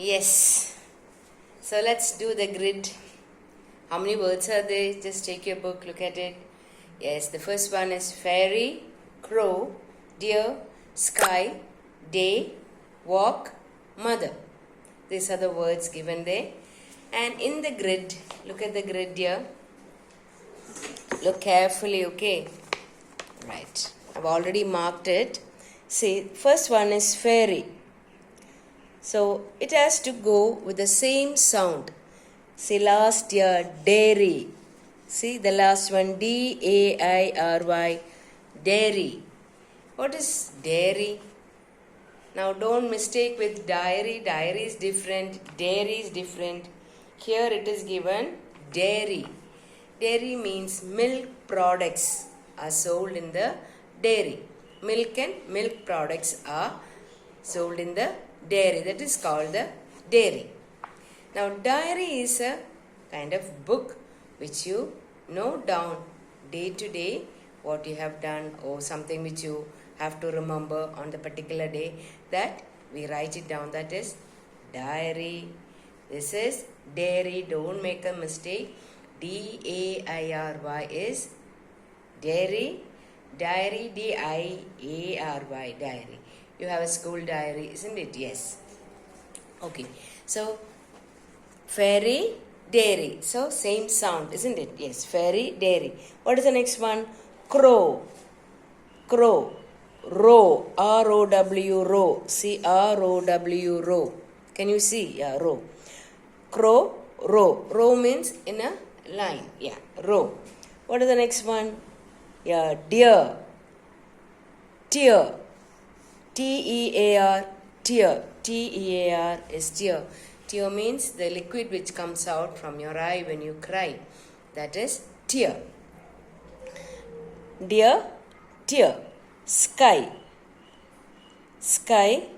Yes. So let's do the grid. How many words are there? Just take your book, look at it. Yes, the first one is fairy, crow, deer, sky, day, walk, mother. These are the words given there. And in the grid, look at the grid here. Look carefully, okay? Right. I've already marked it. See, first one is fairy. So it has to go with the same sound. See, last year, dairy. See, the last one, D-A-I-R-Y, dairy. What is dairy? Now, don't mistake with diary. Diary is different. Dairy is different. Here it is given dairy. Dairy means milk products are sold in the dairy. Milk and milk products are sold in the dairy. That is called the dairy. Now, diary is a kind of book which you note down day to day what you have done or something which you have to remember on the particular day, that we write it down. That is diary. This is dairy. Don't make a mistake. D-A-I-R-Y is dairy. Diary, D-I-A-R-Y, diary. You have a school diary, isn't it? Yes. Okay. So, fairy, dairy. So, same sound, isn't it? Yes. Fairy, dairy. What is the next one? Crow. Crow. Row. R-O-W, row. C-R-O-W, row. Can you see? Yeah, row. Crow, row. Row means in a line. Yeah, row. What is the next one? Yeah, deer. Tear. T-E-A-R, tear. T-E-A-R is tear. Tear means the liquid which comes out from your eye when you cry. That is tear. Deer, tear. Sky. Sky,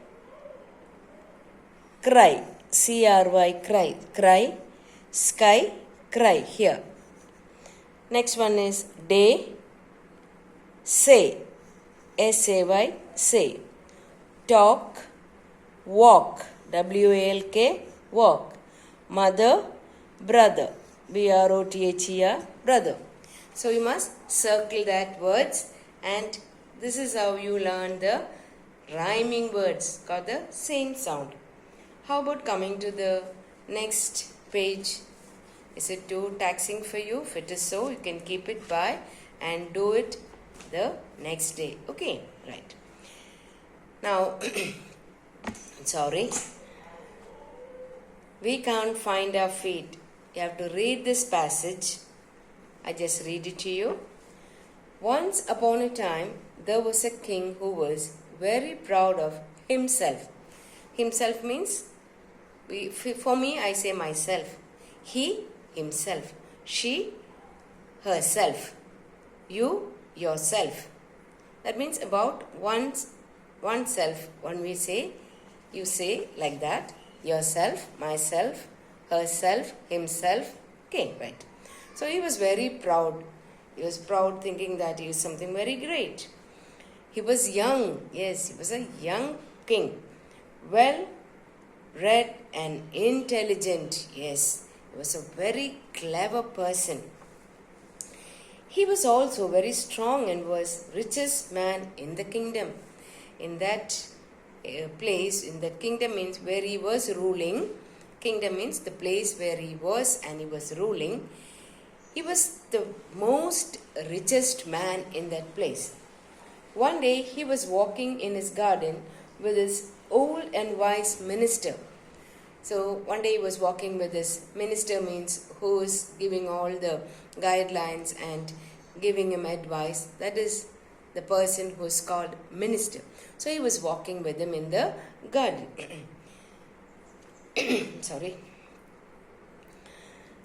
cry. C-R-Y, cry. Cry. Sky, cry. Here. Next one is day. Say. S-A-Y, say. Talk. Walk. W-A-L-K, walk. Mother, brother. B-R-O-T-H-E-R, brother. So you must circle that words, and this is how you learn the rhyming words. Got the same sound. How about coming to the next page? Is it too taxing for you? If it is so, you can keep it by and do it the next day. Okay, right. Now, sorry, we can't find our feet. You have to read this passage. I just read it to you. Once upon a time, there was a king who was very proud of himself. Himself means, for me, I say myself. He, himself. She, herself. You, yourself. That means about oneself. When we say, you say like that. Yourself, myself, herself, himself. Okay, right. So he was very proud. He was proud thinking that he was something very great. He was young. Yes, he was a young king. Well read and intelligent. Yes, he was a very clever person. He was also very strong and was richest man in the kingdom. In that place, in the kingdom means where he was ruling. Kingdom means the place where he was and he was ruling. He was the most richest man in that place. One day he was walking in his garden with his old and wise minister. So one day he was walking with his minister, means who is giving all the guidelines and giving him advice. That is the person who is called minister. So he was walking with him in the garden. Sorry.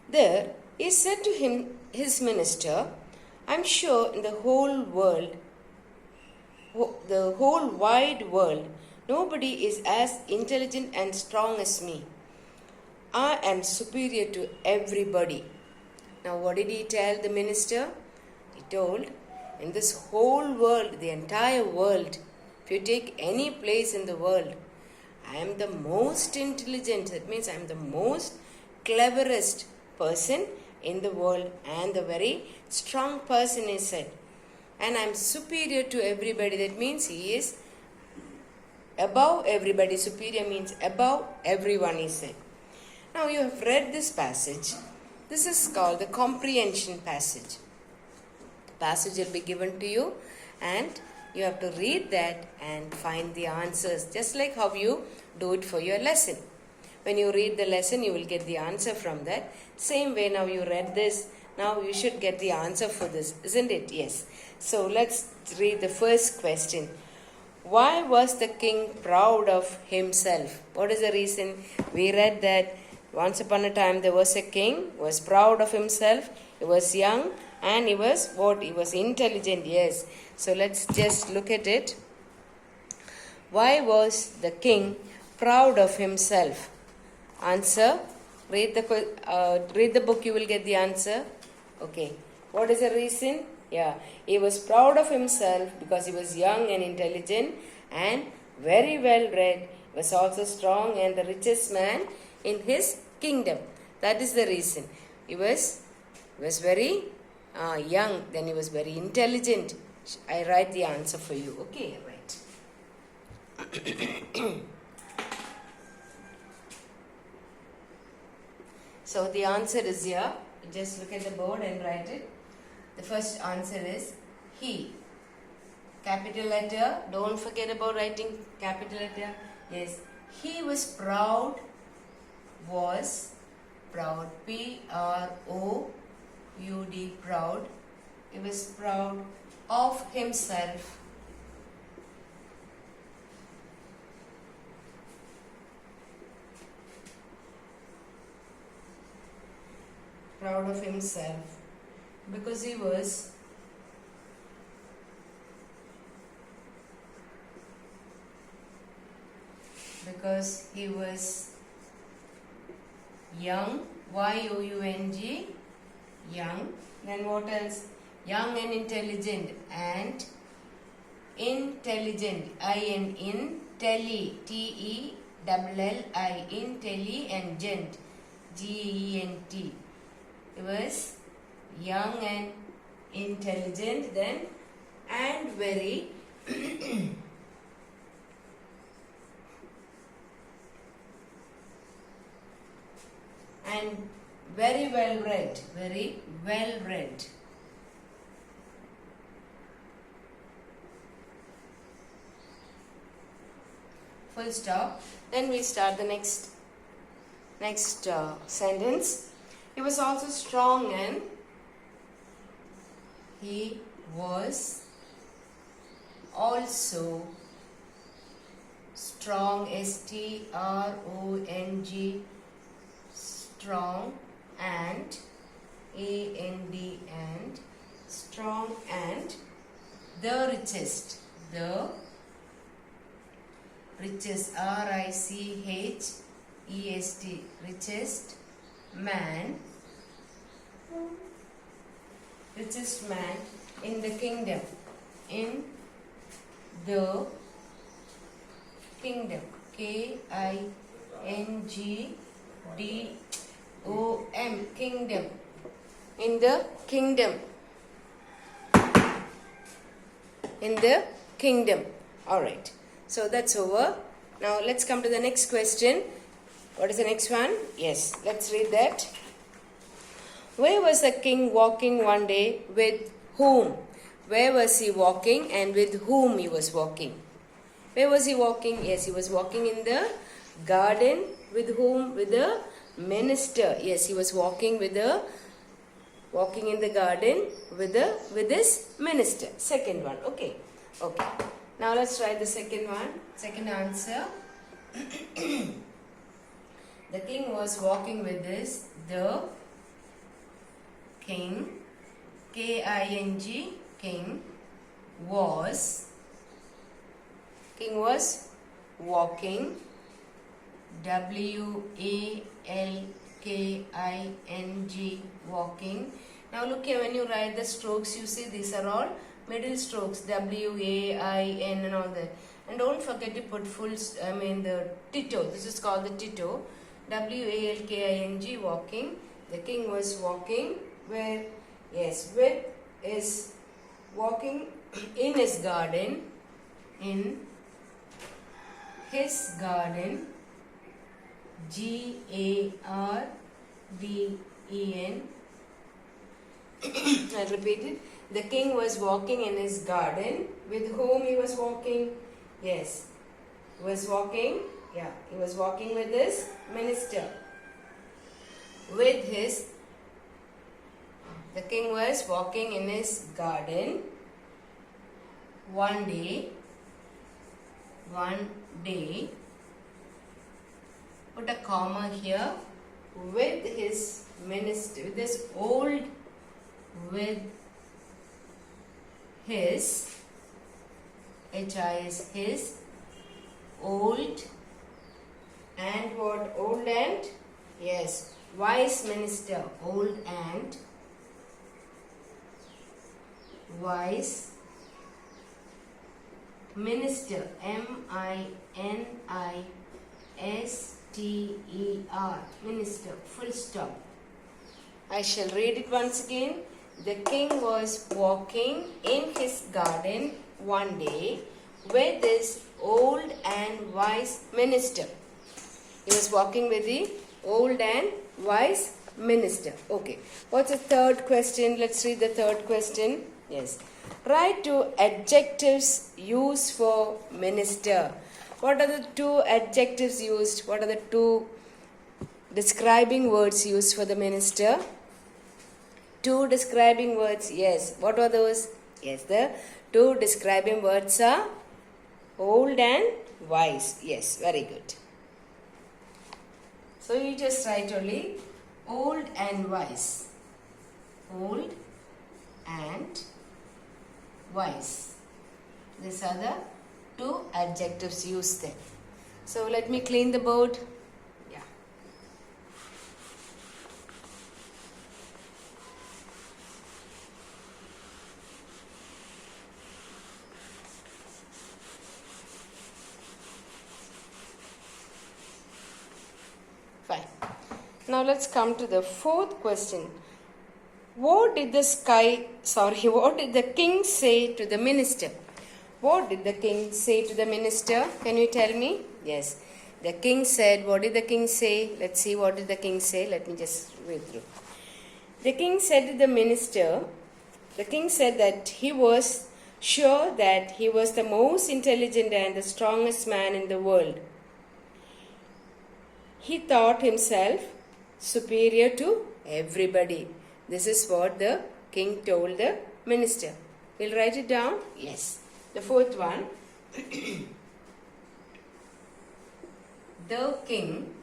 There he said to him, his minister, I'm sure in the whole world, the whole wide world, nobody is as intelligent and strong as me. I am superior to everybody. Now what did he tell the minister? He told, in this whole world, the entire world, if you take any place in the world, I am the most intelligent. That means I am the most cleverest person in the world and the very strong person, he said. And I am superior to everybody. That means he is above everybody. Superior means above everyone, he said. Now you have read this passage. This is called the comprehension passage. The passage will be given to you and you have to read that and find the answers, just like how you do it for your lesson. When you read the lesson, you will get the answer from that. Same way now you read this, now you should get the answer for this, isn't it? Yes. So let's read the first question. Why was the king proud of himself? What is the reason? We read that once upon a time there was a king who was proud of himself. He was young and he was what? He was intelligent. Yes. So let's just look at it. Why was the king proud of himself? Answer. Read the book, you will get the answer. Okay. What is the reason? Yeah. He was proud of himself because he was young and intelligent and very well read. He was also strong and the richest man in his kingdom. That is the reason. He was very young, then he was very intelligent. I write the answer for you. Okay, right. So the answer is here. Just look at the board and write it. The first answer is he. Capital letter. Don't forget about writing capital letter. Yes. He was proud. Was proud. P-R-O-U-D. Proud. He was proud of himself. Proud of himself because he was young, Y-O-U-N-G, young. Then what else? Young and intelligent and intelligent, I-N, T-E-L-L-I, intelligent, G-E-N-T. He was young and intelligent then and very and very well read. Very well read. Full stop. Then we start the next sentence. He was also strong and he was also strong, S-T-R-O-N-G, strong and A-N-D and strong and the richest, R-I-C-H-E-S-T, richest man in the kingdom. K-I-N-G-D-O-M, kingdom. In the kingdom. Alright. So that's over. Now let's come to the next question. What is the next one? Yes, let's read that. Where was the king walking one day? With whom? Where was he walking and with whom he was walking? Where was he walking? Yes, he was walking in the garden. With whom? With the minister. Yes, he was walking in the garden with his minister. Second one. Okay. Now let's try the second one. Second answer. The king was walking with the king, K-I-N-G, king was walking, W-A-L-K-I-N-G, walking. Now look here, when you write the strokes, you see these are all middle strokes, W-A-I-N and all that. And don't forget to put the Tito. This is called the Tito. W-A-L-K-I-N-G, walking. The king was walking where? Yes, with is walking in his garden. In his garden. G-A-R-D-E-N. I'll repeat it. The king was walking in his garden. With whom he was walking? Yes. He was walking. Yeah. He was walking with his minister. The king was walking in his garden. One day. Put a comma here. With his minister. With his old old and what? Old and? Yes, wise minister. Old and wise minister. M-I-N-I-S-T-E-R. Minister. Full stop. I shall read it once again. The king was walking in his garden one day with his old and wise minister. He was walking with the old and wise minister. Okay. What's the third question? Let's read the third question. Yes. Write two adjectives used for minister. What are the two adjectives used? What are the two describing words used for the minister? Two describing words. Yes. What are those? Yes. The two describing words are old and wise. Yes. Very good. So you just write only old and wise. Old and wise. These are the two adjectives used there. So let me clean the board. Yeah. Fine. Now let's come to the fourth question. What did the king say to the minister? What did the king say to the minister? Can you tell me? Yes. The king said, what did the king say? Let's see, what did the king say? Let me just read through. The king said to the minister, the king said that he was sure that he was the most intelligent and the strongest man in the world. He thought himself superior to everybody. This is what the king told the minister. We'll write it down. Yes. The fourth one. The king,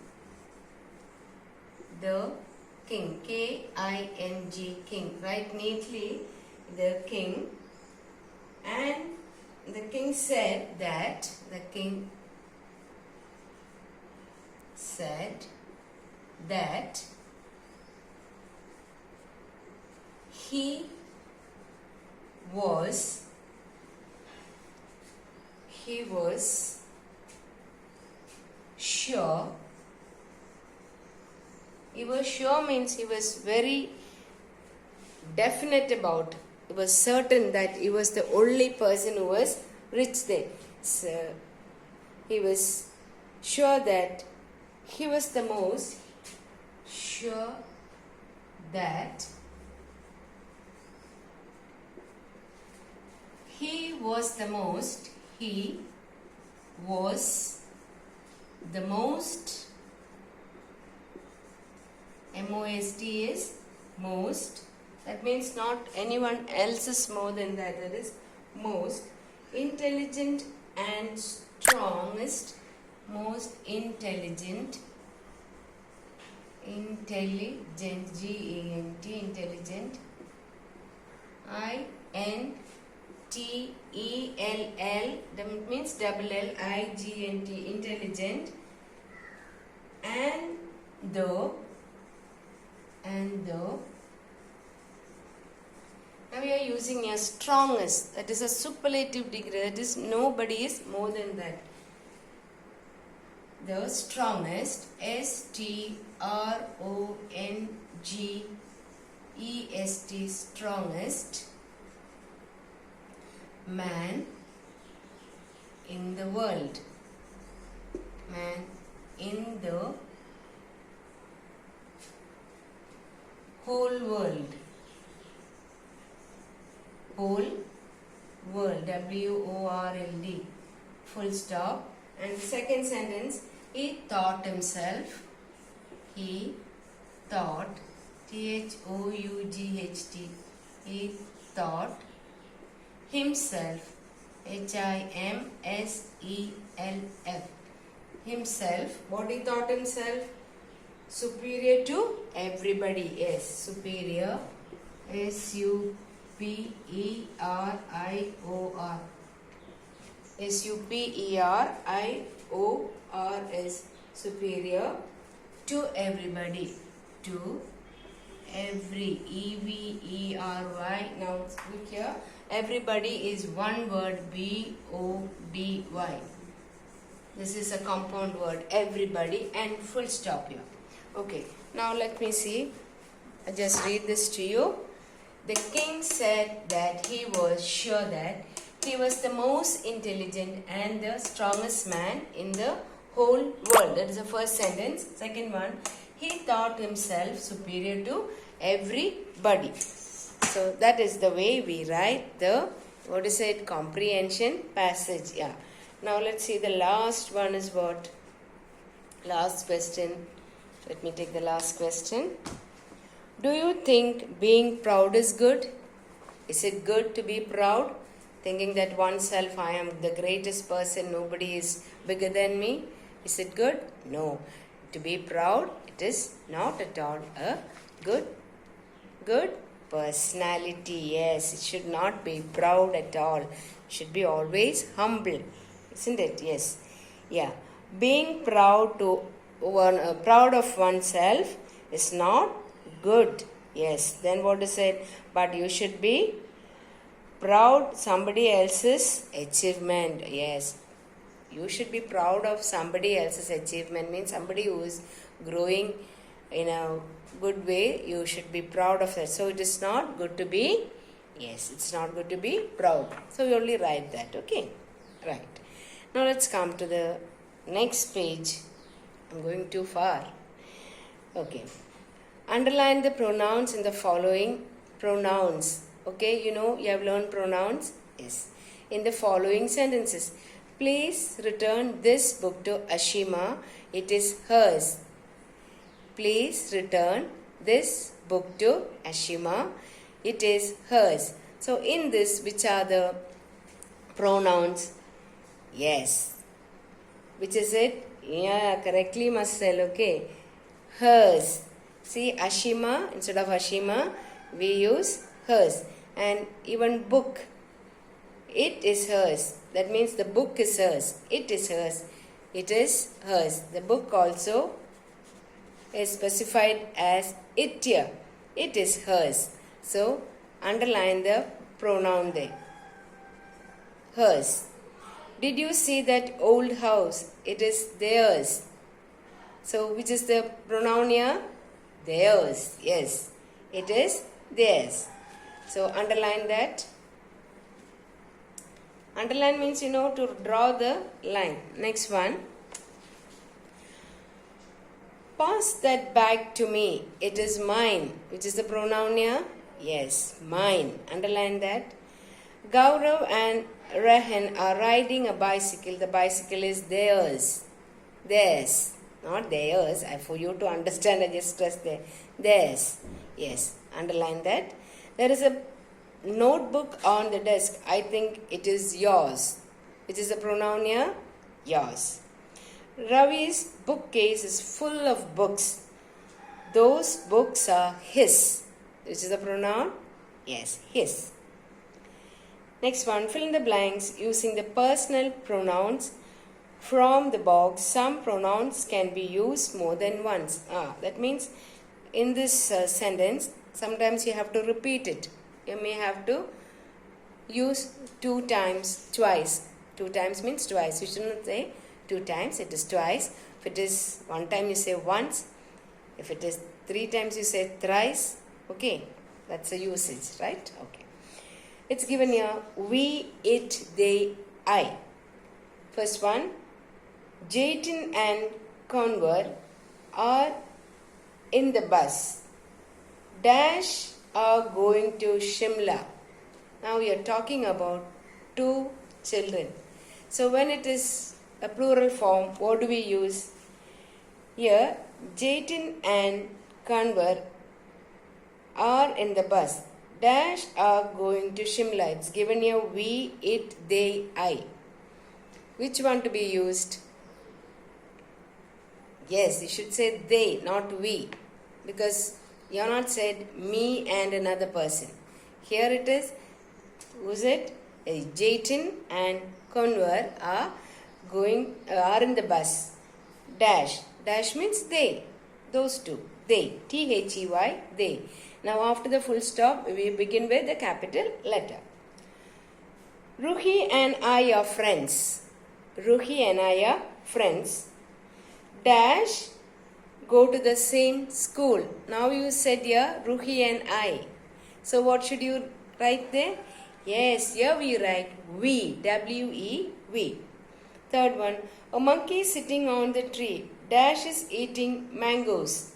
K-I-N-G, king. Write neatly, the king. And the king said that, he was sure. He was sure means he was very definite about. He was certain that he was the only person who was rich there. So he was sure that he was the most sure that he was the most M-O-S-T is most. That means not anyone else is more than that. That is most intelligent and strongest. Most intelligent. G-E-N-T, intelligent. I-N-T-E-L-L, that means double L-I-G-N-T, intelligent. And though. Now we are using a strongest. That is a superlative degree. That is nobody is more than that. The strongest, S-T-R-O-N-G-E-S-T, strongest man in the world. Man in the whole world. Whole world. W-O-R-L-D. Full stop. And second sentence, he thought himself. He thought. T-H-O-U-G-H-T. He thought himself. H-I-M-S-E-L-F. Himself. What he thought himself? Superior to everybody. Yes, superior. S-U-P-E-R-I-O-R. S-U-P-E-R-I-O-R-S. Superior to everybody. To every. E-V-E-R-Y. Now look here. Everybody is one word. B-O-D-Y. This is a compound word. Everybody and full stop here. Okay. Now let me see. I just read this to you. The king said that he was sure that he was the most intelligent and the strongest man in the whole world. That is the first sentence. Second one, he thought himself superior to everybody. So that is the way we write the, what is it, comprehension passage. Yeah. Now let's see, the last one is what? Last question. Let me take the last question. Do you think being proud is good? Is it good to be proud? Thinking that oneself, I am the greatest person, nobody is bigger than me. Is it good? No. To be proud, it is not at all a good personality. Yes, it should not be proud at all. It should be always humble. Isn't it? Yes. Yeah. Being proud of oneself is not good. Yes. Then what is it? But you should be proud somebody else's achievement. Yes. You should be proud of somebody else's achievement. Means somebody who is growing in a good way. You should be proud of that. So it is not good to be. Yes. It's not good to be proud. So we only write that. Okay. Right. Now let's come to the next page. I'm going too far. Okay. Underline the pronouns in the following pronouns. Okay, you know, you have learned pronouns. Yes. In the following sentences. Please return this book to Ashima. It is hers. Please return this book to Ashima. It is hers. So in this, which are the pronouns? Yes. Which is it? Yeah, correctly must tell. Okay. Hers. See, Ashima, instead of Ashima, we use hers. And even book, it is hers. That means the book is hers. It is hers. It is hers. The book also is specified as it here. It is hers. So, underline the pronoun there. Hers. Did you see that old house? It is theirs. So, which is the pronoun here? Theirs. Yes. It is theirs. So, underline that. Underline means, you know, to draw the line. Next one. Pass that bag to me. It is mine. Which is the pronoun here? Yes, mine. Underline that. Gaurav and Rehan are riding a bicycle. The bicycle is theirs. Theirs. Not theirs. For you to understand, I just stress there. Theirs. Yes. Underline that. There is a notebook on the desk. I think it is yours. Which is the pronoun here? Yours. Ravi's bookcase is full of books. Those books are his. Which is the pronoun? Yes, his. Next one, fill in the blanks using the personal pronouns from the box. Some pronouns can be used more than once. That means in this sentence, sometimes you have to repeat it. you may have to use 2 times, twice. 2 times means twice. You should not say 2 times, it is twice. If it is 1 time, you say once. If it is 3 times, you say thrice. Okay, that's a usage, right? Okay. It's given here, we, it, they, I. First one, Jayton and Conver are in the bus. Dash are going to Shimla. Now we are talking about 2 children. So when it is a plural form, what do we use? Here, Jayton and Conver are in the bus. Dash are going to Shimla. It's given here we, it, they, I. Which one to be used? Yes, you should say they, not we. Because you have not said me and another person. Here it is, who's it? Jayton and Conver are in the bus. Dash. Dash means they. Those 2. They. T-H-E-Y, they. Now after the full stop, we begin with the capital letter. Ruhi and I are friends. Ruhi and I are friends. Dash go to the same school. Now you said here Ruhi and I. So what should you write there? Yes, here we write we. W-E, we. Third one, a monkey sitting on the tree. Dash is eating mangoes.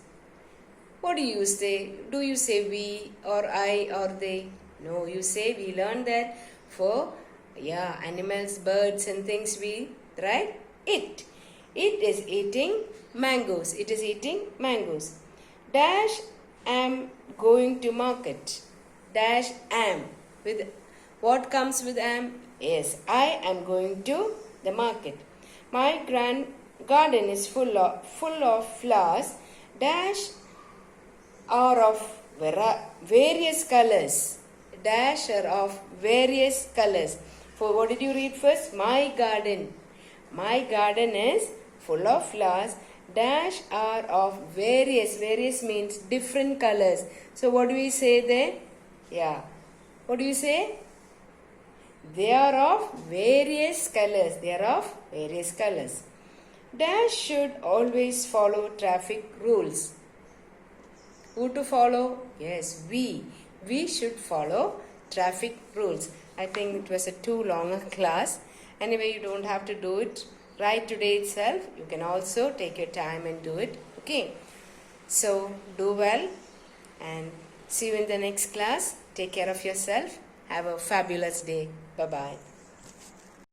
What do you say? Do you say we or I or they? No, you say we learned that for animals, birds and things we write it. It is eating mangoes. It is eating mangoes. Dash am going to market. Dash am. With what comes with am? Yes, I am going to the market. My garden is full of flowers. Dash are of various colors. Dash are of various colors. For what did you read first? My garden. My garden is full of flowers. Dash are of various. Various means different colors. So what do we say there? Yeah. What do you say? They are of various colors. They are of various colors. Dash should always follow traffic rules. Who to follow? Yes, we. We should follow traffic rules. I think it was a too long a class. Anyway, you don't have to do it right today itself. You can also take your time and do it. Okay. So, do well and see you in the next class. Take care of yourself. Have a fabulous day. Bye-bye.